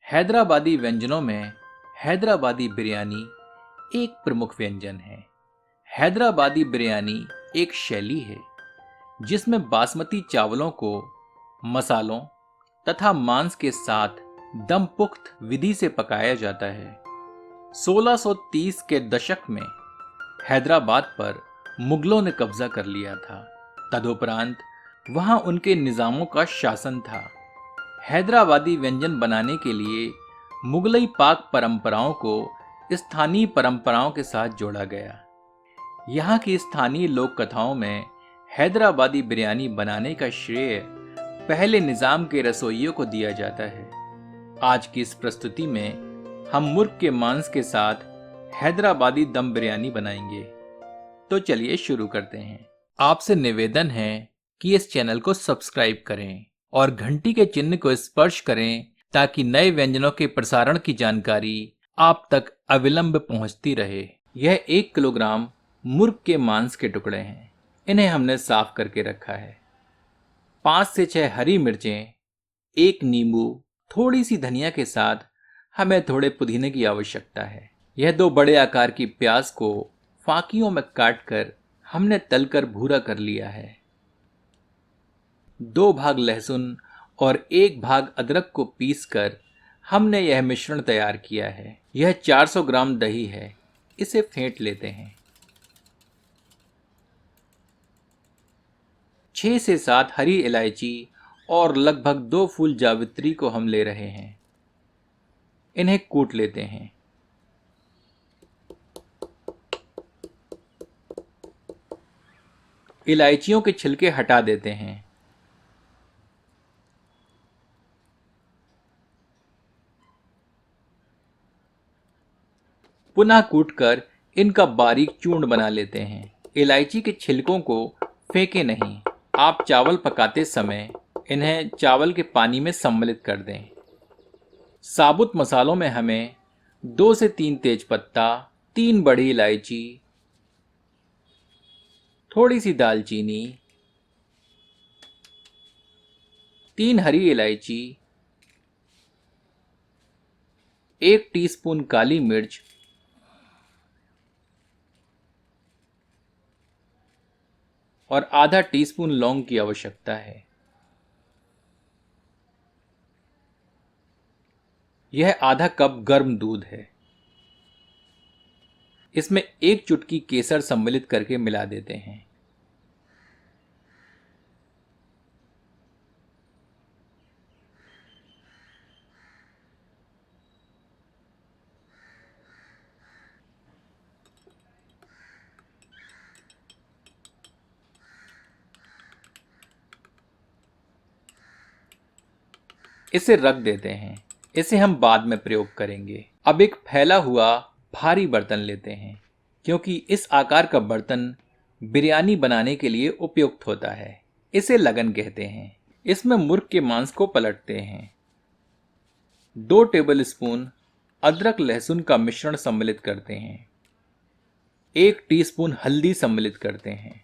हैदराबादी व्यंजनों में हैदराबादी बिरयानी एक प्रमुख व्यंजन है। हैदराबादी बिरयानी एक शैली है जिसमें बासमती चावलों को मसालों तथा मांस के साथ दम पुख्त विधि से पकाया जाता है। 1630 के दशक में हैदराबाद पर मुगलों ने कब्जा कर लिया था। तदुपरांत वहां उनके निजामों का शासन था। हैदराबादी व्यंजन बनाने के लिए मुगलई पाक परंपराओं को स्थानीय परंपराओं के साथ जोड़ा गया। यहाँ की स्थानीय लोक कथाओं में हैदराबादी बिरयानी बनाने का श्रेय पहले निजाम के रसोइयों को दिया जाता है। आज की इस प्रस्तुति में हम मुर्ग के मांस के साथ हैदराबादी दम बिरयानी बनाएंगे। तो चलिए शुरू करते हैं। आपसे निवेदन है कि इस चैनल को सब्सक्राइब करें और घंटी के चिन्ह को स्पर्श करें ताकि नए व्यंजनों के प्रसारण की जानकारी आप तक अविलंब पहुंचती रहे। यह 1 किलोग्राम मुर्ग के मांस के टुकड़े हैं। इन्हें हमने साफ करके रखा है। 5 से 6 हरी मिर्चें, 1 नींबू, थोड़ी सी धनिया के साथ हमें थोड़े पुदीने की आवश्यकता है। यह 2 बड़े आकार की प्याज को फाकियों में काटकर हमने तलकर भूरा कर लिया है। 2 भाग लहसुन और 1 भाग अदरक को पीसकर हमने यह मिश्रण तैयार किया है। यह 400 ग्राम दही है। इसे फेंट लेते हैं। 6 से 7 हरी इलायची और लगभग 2 फूल जावित्री को हम ले रहे हैं। इन्हें कूट लेते हैं। इलायचियों के छिलके हटा देते हैं। पुनः कूटकर इनका बारीक चूर्ण बना लेते हैं। इलायची के छिलकों को फेंके नहीं। आप चावल पकाते समय इन्हें चावल के पानी में सम्मिलित कर दें। साबुत मसालों में हमें 2 से 3 तेजपत्ता, 3 बड़ी इलायची, थोड़ी सी दालचीनी, 3 हरी इलायची, 1 टीस्पून काली मिर्च, और आधा टीस्पून लौंग की आवश्यकता है। यह आधा कप गर्म दूध है। इसमें 1 चुटकी केसर सम्मिलित करके मिला देते हैं। इसे रख देते हैं। इसे हम बाद में प्रयोग करेंगे। अब एक फैला हुआ भारी बर्तन लेते हैं क्योंकि इस आकार का बर्तन बिरयानी बनाने के लिए उपयुक्त होता है। इसे लगन कहते हैं। इसमें मुर्ग के मांस को पलटते हैं। 2 टेबलस्पून अदरक लहसुन का मिश्रण सम्मिलित करते हैं। 1 टीस्पून हल्दी सम्मिलित करते हैं।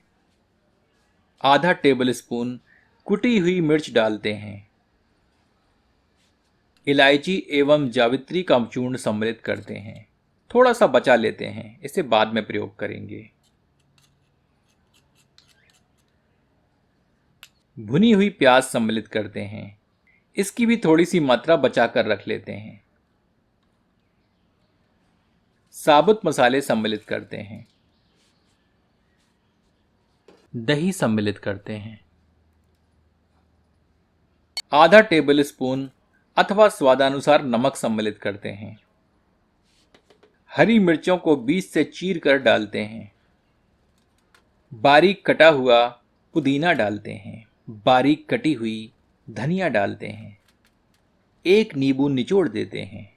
आधा टेबलस्पून कुटी हुई मिर्च डालते हैं। इलायची एवं जावित्री का चूर्ण सम्मिलित करते हैं। थोड़ा सा बचा लेते हैं। इसे बाद में प्रयोग करेंगे। भुनी हुई प्याज सम्मिलित करते हैं। इसकी भी थोड़ी सी मात्रा बचाकर रख लेते हैं। साबुत मसाले सम्मिलित करते हैं। दही सम्मिलित करते हैं। आधा टेबलस्पून अथवा स्वादानुसार नमक सम्मिलित करते हैं। हरी मिर्चों को बीच से चीर कर डालते हैं। बारीक कटा हुआ पुदीना डालते हैं। बारीक कटी हुई धनिया डालते हैं। 1 नींबू निचोड़ देते हैं।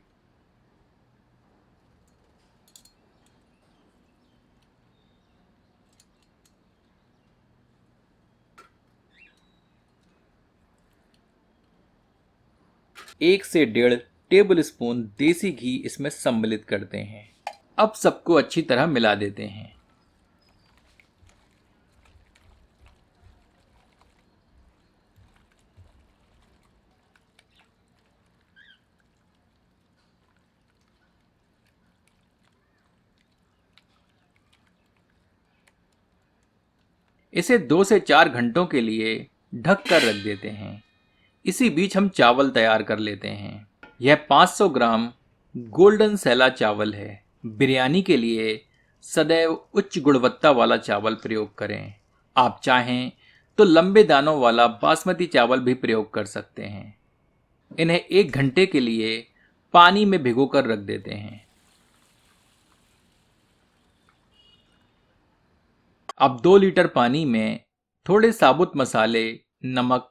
एक से 1.5 टेबलस्पून देसी घी इसमें सम्मिलित करते हैं। अब सबको अच्छी तरह मिला देते हैं। इसे 2 से 4 घंटों के लिए ढक कर रख देते हैं। इसी बीच हम चावल तैयार कर लेते हैं। यह 500 ग्राम गोल्डन सैला चावल है। बिरयानी के लिए सदैव उच्च गुणवत्ता वाला चावल प्रयोग करें। आप चाहें तो लंबे दानों वाला बासमती चावल भी प्रयोग कर सकते हैं। इन्हें 1 घंटे के लिए पानी में भिगोकर रख देते हैं। अब 2 लीटर पानी में थोड़े साबुत मसाले, नमक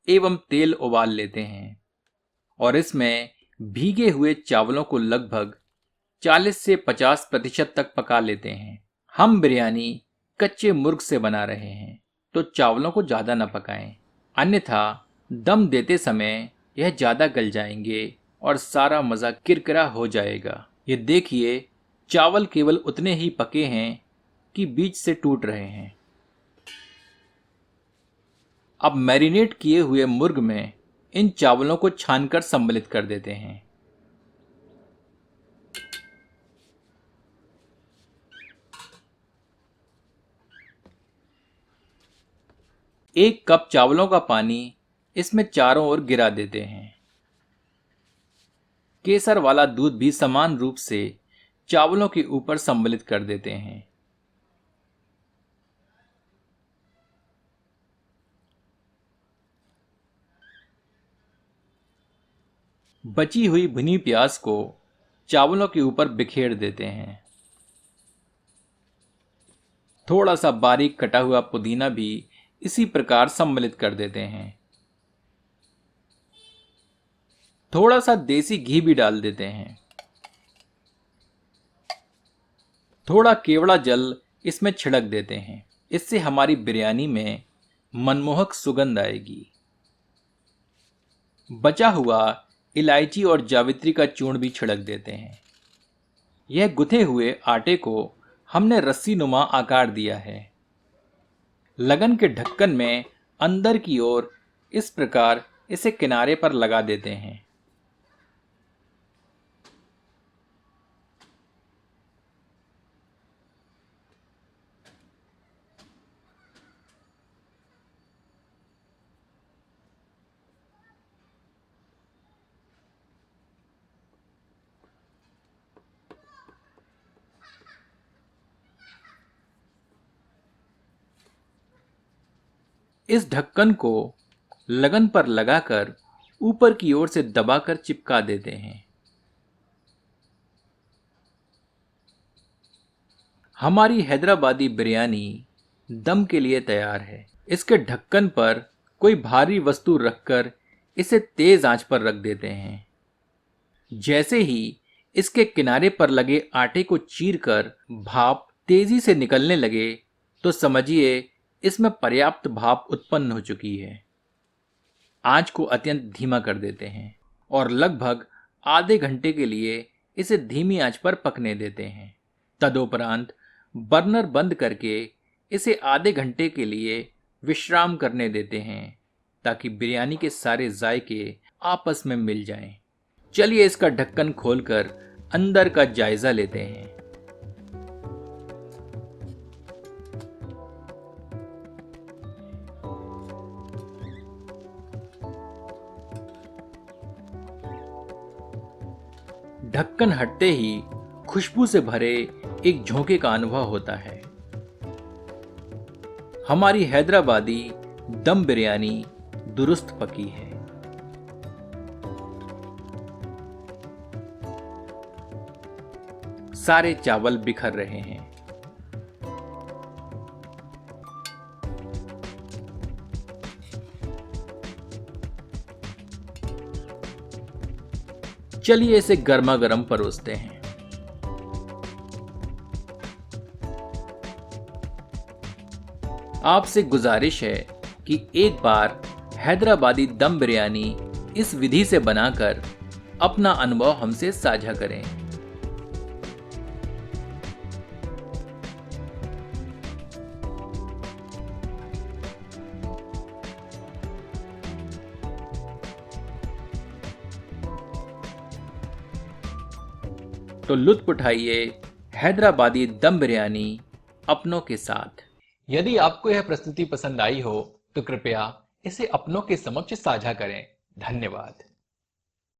एवं तेल उबाल लेते हैं और इसमें भीगे हुए चावलों को लगभग 40 से 50% तक पका लेते हैं। हम बिरयानी कच्चे मुर्ग से बना रहे हैं तो चावलों को ज़्यादा न पकाएं, अन्यथा दम देते समय यह ज़्यादा गल जाएंगे और सारा मज़ा किरकिरा हो जाएगा। ये देखिए, चावल केवल उतने ही पके हैं कि बीच से टूट रहे हैं। अब मैरिनेट किए हुए मुर्ग में इन चावलों को छानकर सम्मिलित कर देते हैं। एक कप चावलों का पानी इसमें चारों ओर गिरा देते हैं। केसर वाला दूध भी समान रूप से चावलों के ऊपर सम्मिलित कर देते हैं। बची हुई भुनी प्याज को चावलों के ऊपर बिखेर देते हैं। थोड़ा सा बारीक कटा हुआ पुदीना भी इसी प्रकार सम्मिलित कर देते हैं। थोड़ा सा देसी घी भी डाल देते हैं। थोड़ा केवड़ा जल इसमें छिड़क देते हैं। इससे हमारी बिरयानी में मनमोहक सुगंध आएगी। बचा हुआ इलायची और जावित्री का चूर्ण भी छिड़क देते हैं। यह गुथे हुए आटे को हमने रस्सी नुमा आकार दिया है। लगन के ढक्कन में अंदर की ओर इस प्रकार इसे किनारे पर लगा देते हैं। इस ढक्कन को लगन पर लगाकर ऊपर की ओर से दबाकर चिपका देते हैं। हमारी हैदराबादी बिरयानी दम के लिए तैयार है। इसके ढक्कन पर कोई भारी वस्तु रखकर इसे तेज आंच पर रख देते हैं। जैसे ही इसके किनारे पर लगे आटे को चीरकर भाप तेजी से निकलने लगे तो समझिए इसमें पर्याप्त भाप उत्पन्न हो चुकी है। आंच को अत्यंत धीमा कर देते हैं और लगभग आधे घंटे के लिए इसे धीमी आंच पर पकने देते हैं। तदुपरांत बर्नर बंद करके इसे आधे घंटे के लिए विश्राम करने देते हैं ताकि बिरयानी के सारे जायके आपस में मिल जाएं। चलिए इसका ढक्कन खोलकर अंदर का जायजा लेते हैं। ढक्कन हटते ही खुशबू से भरे एक झोंके का अनुभव होता है। हमारी हैदराबादी दम बिरयानी दुरुस्त पकी है। सारे चावल बिखर रहे हैं। चलिए इसे गर्मा गर्म परोसते हैं। आपसे गुजारिश है कि एक बार हैदराबादी दम बिरयानी इस विधि से बनाकर अपना अनुभव हमसे साझा करें। तो लुत्फ उठाइए हैदराबादी दम बिरयानी अपनों के साथ। यदि आपको यह प्रस्तुति पसंद आई हो तो कृपया इसे अपनों के समक्ष साझा करें। धन्यवाद।